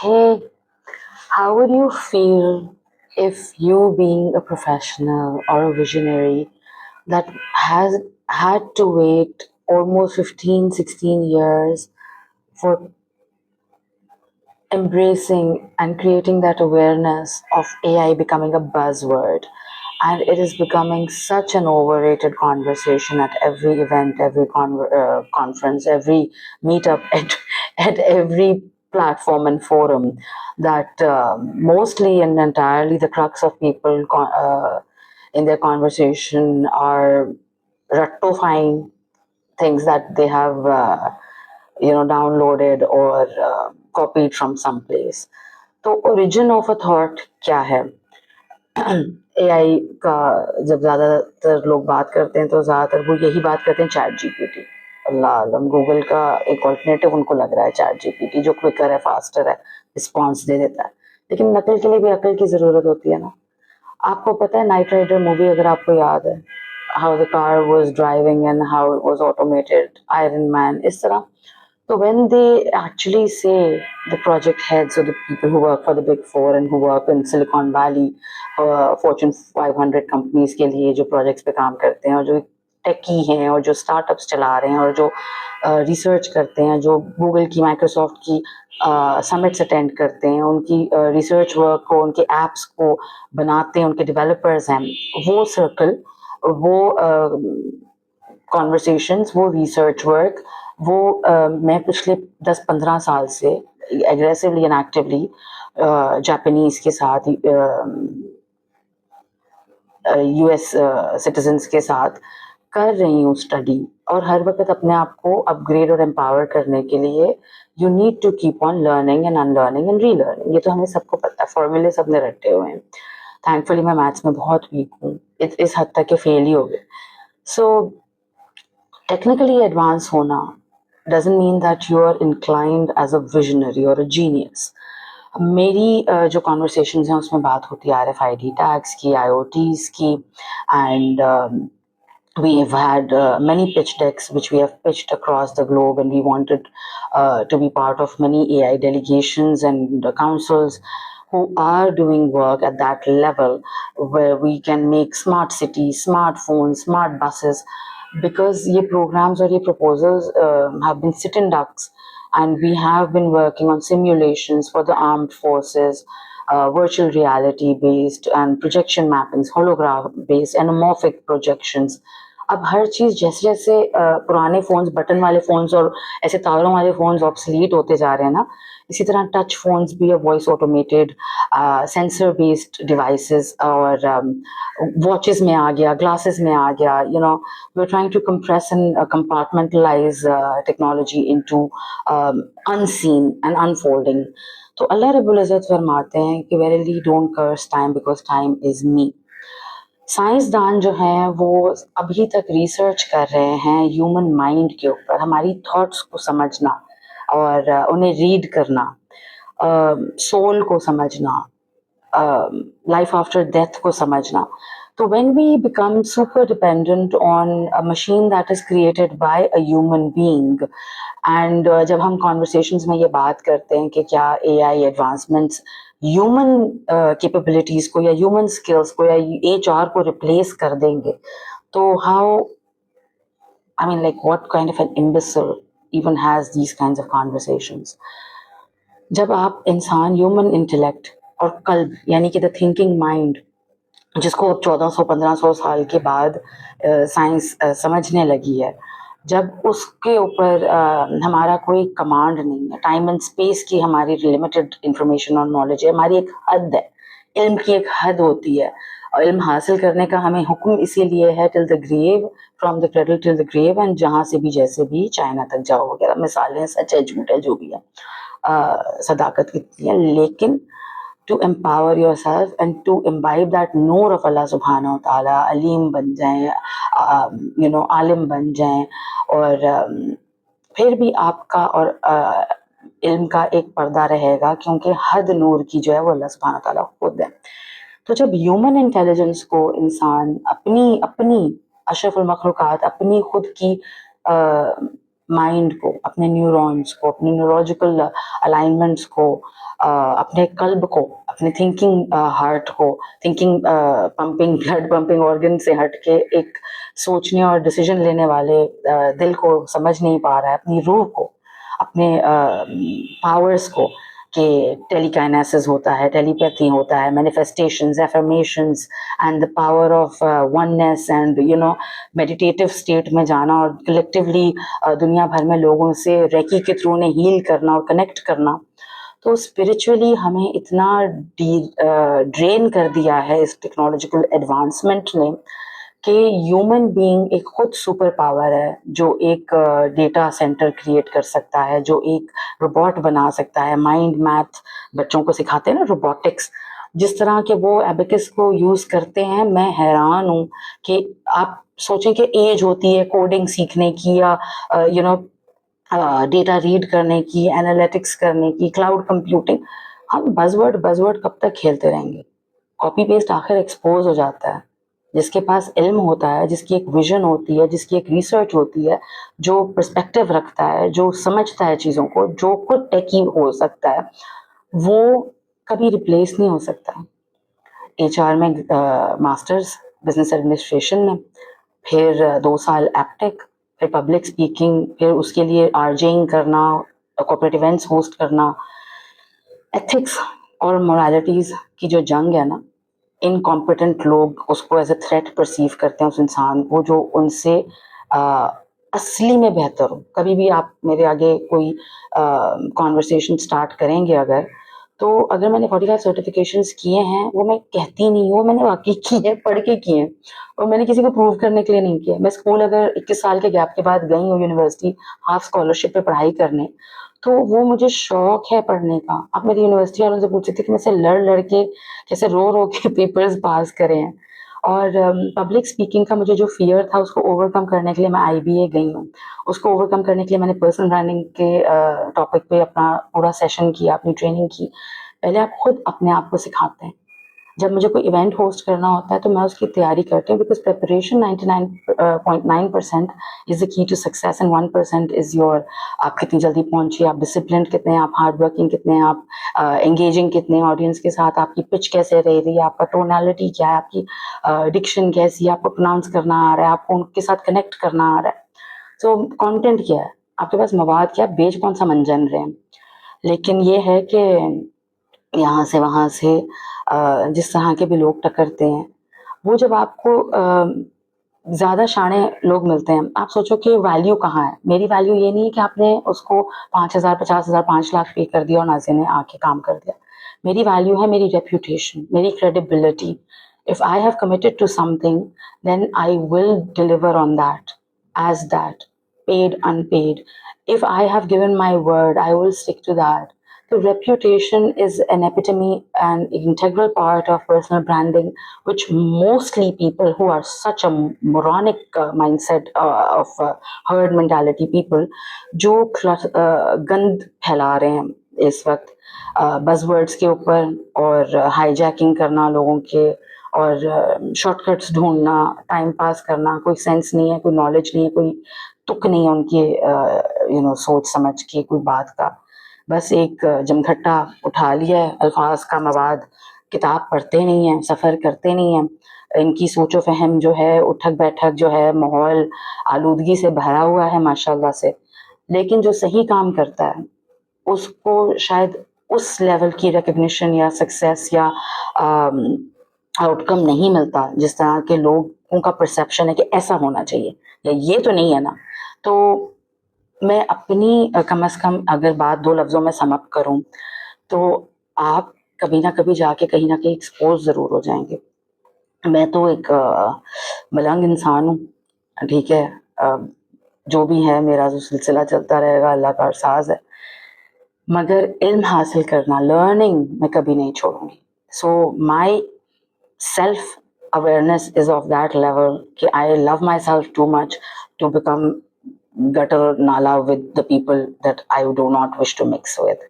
Hey, how would you feel if you, being a professional or a visionary that has had to wait almost 15, 16 years for embracing and creating that awareness of AI becoming a buzzword? And it is becoming such an overrated conversation at every event, every conference, every meetup, at every platform and forum, that mostly and entirely the crux of people in their conversation are rectifying things that they have downloaded or copied from someplace. तो origin of a thought क्या है? AI का जब ज़्यादातर लोग बात करते हैं तो ज़्यादातर वो यही बात करते हैं चैट जीपीटी। अल्लाह आलम, गूगल का एक ऑल्टरनेटिव उनको लग रहा है चैट जीपीटी, जो क्विकर है, फास्टर है, रिस्पॉन्स दे देता है। लेकिन नकल के लिए भी अकल की ज़रूरत होती है ना। आपको पता है नाइट राइडर मूवी, अगर आपको याद है, how the car was driving and how it was automated, iron man, इस तरह। So when they actually say, the project heads or the people who work for the Big Four and who work in Silicon Valley, Fortune 500 companies के लिए जो projects पे काम करते हैं और जो टेकी हैं और जो startups चला रहे हैं और जो research करते हैं, जो Google की, Microsoft की summits attend करते हैं, उनकी research work को, उनके apps को बनाते हैं, उनके developers हैं, वो circle, वो conversations, वो research work, वो मैं पिछले 10-15 साल से aggressively and actively जापानीज के साथ, यूएस सिटीजन्स के साथ कर रही हूँ स्टडी, और हर वक्त अपने आप को अपग्रेड और एम्पावर करने के लिए you need to keep on learning and unlearning and relearning. ये तो हमें सबको पता है, फॉर्मूले सबने रटे हुए हैं। थैंकफुली मैं मैथ्स में बहुत वीक हूँ, इस हद तक के फेल ही हो गए। सो technically advanced hona doesn't mean that you are inclined as a visionary or a genius. मेरी जो conversations हैं उसमें बात होती है RFID tags की, IoTs की, and we have had many pitch decks which we have pitched across the globe, and we wanted to be part of many AI delegations and councils who are doing work at that level, where we can make smart cities, smartphones, smart buses, because ये programs और ये proposals have been sitting ducks, and we have been working on simulations for the armed forces, virtual reality based and projection mappings, holograph based, anamorphic projections. अब हर चीज़ जैसे जैसे पुराने phones, button वाले phones और ऐसे तारों वाले फ़ोन्स ऑब्सलीट होते जा रहे हैं ना, इसी तरह टच फ़ोन्स भी अब voice automated sensor based devices और वॉचेस में आ गया, ग्लासेस में आ गया। You know, we are trying to compress and compartmentalise technology into unseen and unfolding. तो अल्लाह रब्बुल इज़्ज़त फरमाते हैं कि verily don't curse time because time is me. साइंसदान जो हैं वो अभी तक रिसर्च कर रहे हैं ह्यूमन माइंड के ऊपर, हमारी थॉट्स को समझना और उन्हें रीड करना, सोल को समझना, लाइफ आफ्टर डेथ को समझना। तो when we become super dependent on a machine that is created by a human being, and जब हम कॉन्वर्सेशंस में ये बात करते हैं कि क्या एआई एडवांसमेंट्स ह्यूमन कैपेबिलिटीज को या ह्यूमन स्किल्स को या एचआर को रिप्लेस कर देंगे, तो how, I mean like what kind of an imbecile even has these kinds of conversations. जब आप इंसान, ह्यूमन इंटेलेक्ट और कल्ब यानी कि द थिंकिंग माइंड, जिसको 1400-1500 साल के बाद साइंस समझने लगी है, जब उसके ऊपर हमारा कोई कमांड नहीं है, टाइम एंड स्पेस की हमारी लिमिटेड इंफॉर्मेशन और नॉलेज है, हमारी एक हद है, इल्म की एक हद होती है, और इल्म हासिल करने का हमें हुक्म इसीलिए है till the grave, from the cradle till the grave, and जहाँ से भी जैसे भी चाइना तक जाओ वगैरह, मिसालें सच है झूठ है जो भी है, सदाकत कितनी है, लेकिन to empower yourself and to imbibe that noor of Allah subhanahu wa ta'ala, Aleem बन जाएं, आलिम बन जाएं, और फिर भी आपका और इल्म का एक पर्दा रहेगा, क्योंकि हद नूर की जो है वो अल्लाह सुब्हानहू व तआला खुद है। तो जब ह्यूमन इंटेलिजेंस को इंसान अपनी अपनी अशरफुल मखलूकात, अपनी खुद की माइंड को, अपने न्यूरॉन्स को, अपने न्यूरोलॉजिकल अलाइनमेंट्स को, अपने कल्ब को, अपने थिंकिंग हार्ट को, thinking pumping blood pumping organ से हट के एक सोचने और डिसीजन लेने वाले दिल को समझ नहीं पा रहा है, अपनी रूह को, अपने पावर्स को, कि टेलीकाइनेसिस होता है, टेलीपैथी होता है, manifestations, affirmations and the power of oneness and meditative state में जाना और कलेक्टिवली दुनिया भर में लोगों से रेकी के थ्रू उन्हें हील करना और कनेक्ट करना. तो स्पिरिचुअली हमें इतना ड्रेन कर दिया है इस टेक्नोलॉजिकल एडवांसमेंट ने कि ह्यूमन बीइंग एक खुद सुपर पावर है, जो एक डेटा सेंटर क्रिएट कर सकता है, जो एक रोबोट बना सकता है. माइंड मैथ बच्चों को सिखाते हैं ना, रोबोटिक्स, जिस तरह के वो एबेकस को यूज करते हैं, मैं हैरान हूँ कि आप सोचें कि एज होती है कोडिंग सीखने की या डेटा रीड करने की, एनालिटिक्स करने की, क्लाउड कंप्यूटिंग. हम बजवर्ड कब तक खेलते रहेंगे? कॉपी पेस्ट आखिर एक्सपोज हो जाता है. जिसके पास इल्म होता है, जिसकी एक विजन होती है, जिसकी एक रिसर्च होती है, जो पर्सपेक्टिव रखता है, जो समझता है चीज़ों को, जो खुद टेकी हो सकता है, वो कभी रिप्लेस नहीं हो सकता. HR में मास्टर्स, बिजनेस एडमिनिस्ट्रेशन में, फिर 2 साल एपटेक, फिर पब्लिक स्पीकिंग, फिर उसके लिए आरजेइंग करना, कॉर्पोरेट इवेंट्स होस्ट करना. एथिक्स और मोरालिटीज़ की जो जंग है ना, इनकॉम्पिटेंट लोग उसको एज ए थ्रेट परसीव करते हैं उस इंसान को जो उनसे असली में बेहतर हो. कभी भी आप मेरे आगे कोई कॉन्वर्सेशन स्टार्ट करेंगे अगर मैंने 45 सर्टिफिकेशंस किए हैं, वो मैं कहती नहीं हूँ, मैंने वाकई किए हैं, पढ़ के किए हैं, और मैंने किसी को प्रूव करने के लिए नहीं किया. मैं स्कूल अगर 21 साल के गैप के बाद गई हूँ यूनिवर्सिटी हाफ स्कॉलरशिप पे पढ़ाई करने, तो वो मुझे शौक है पढ़ने का. आप मेरी यूनिवर्सिटी वालों से पूछ सकते कि मैं से लड़ के कैसे रो के पेपर्स पास करे हैं. और पब्लिक स्पीकिंग का मुझे जो फियर था उसको ओवरकम करने के लिए मैं IBA गई हूँ. उसको ओवरकम करने के लिए मैंने पर्सनल ब्रांडिंग के टॉपिक पे अपना पूरा सेशन किया, अपनी ट्रेनिंग की. पहले आप खुद अपने आप को सिखाते हैं. जब मुझे कोई इवेंट होस्ट करना होता है तो मैं उसकी तैयारी करती हूँ, because preparation 99.9% is the key to success and 1% is your, आप कितनी जल्दी पहुंचे, आप डिसिप्लिन कितने हैं, आप हार्ड वर्किंग कितने हैं, आप एंगेजिंग कितने हैं ऑडियंस के साथ, आपकी पिच कैसे रह रही है, आपका टोनैलिटी क्या है, आपकी डिक्शन कैसी है, आपको प्रोनाउंस करना आ रहा है, आपको उनके साथ कनेक्ट करना आ रहा है. सो कंटेंट क्या है, आपके पास मवाद क्या है, बेच कौन सा मंजन रहे हैं. लेकिन ये है कि यहाँ से वहाँ से जिस तरह के भी लोग टकरते हैं, वो जब आपको ज़्यादा शाणे लोग मिलते हैं, आप सोचो कि वैल्यू कहाँ है. मेरी वैल्यू ये नहीं है कि आपने उसको 5,000, 50,000, 5 लाख पे कर दिया और नाज़िया ने आके काम कर दिया. मेरी वैल्यू है मेरी रेप्यूटेशन, मेरी credibility. If I have committed to something, then I will deliver on that, as that, paid, unpaid. If I have given my word, I will stick to that. So reputation is an epitome and integral part of personal branding, which mostly people who are such a moronic mindset of herd mentality people, जो गंद फैला रहे हैं इस वक्त buzzwords के ऊपर, और हाईजैकिंग करना लोगों के, और शॉर्टकट्स ढूंढना, टाइम पास करना, कोई सेंस नहीं है, कोई नॉलेज नहीं है, कोई तुक नहीं है उनकी सोच समझ के कोई बात का. बस एक जमघट्टा उठा लिया है अल्फाज का मवाद, किताब पढ़ते नहीं हैं, सफ़र करते नहीं हैं. इनकी सोचो फहम जो है, उठक बैठक जो है, माहौल आलूदगी से भरा हुआ है माशाल्लाह से. लेकिन जो सही काम करता है उसको शायद उस लेवल की रिकग्निशन या सक्सेस या आउटकम नहीं मिलता जिस तरह के लोगों का परसेप्शन है कि ऐसा होना चाहिए या ये तो नहीं है ना. तो मैं अपनी कम से कम अगर बात 2 लफ्ज़ों में सम अप करूँ, तो आप कभी ना कभी जाके कहीं ना कहीं एक्सपोज ज़रूर हो जाएंगे. मैं तो एक मलंग इंसान हूँ, ठीक है. जो भी है मेरा जो सिलसिला चलता रहेगा, अल्लाह का अरसाज़ है, मगर इल्म हासिल करना, लर्निंग मैं कभी नहीं छोड़ूंगी. सो माई self awareness is of that level कि I love myself too much to become gutter nala with the people that I do not wish to mix with.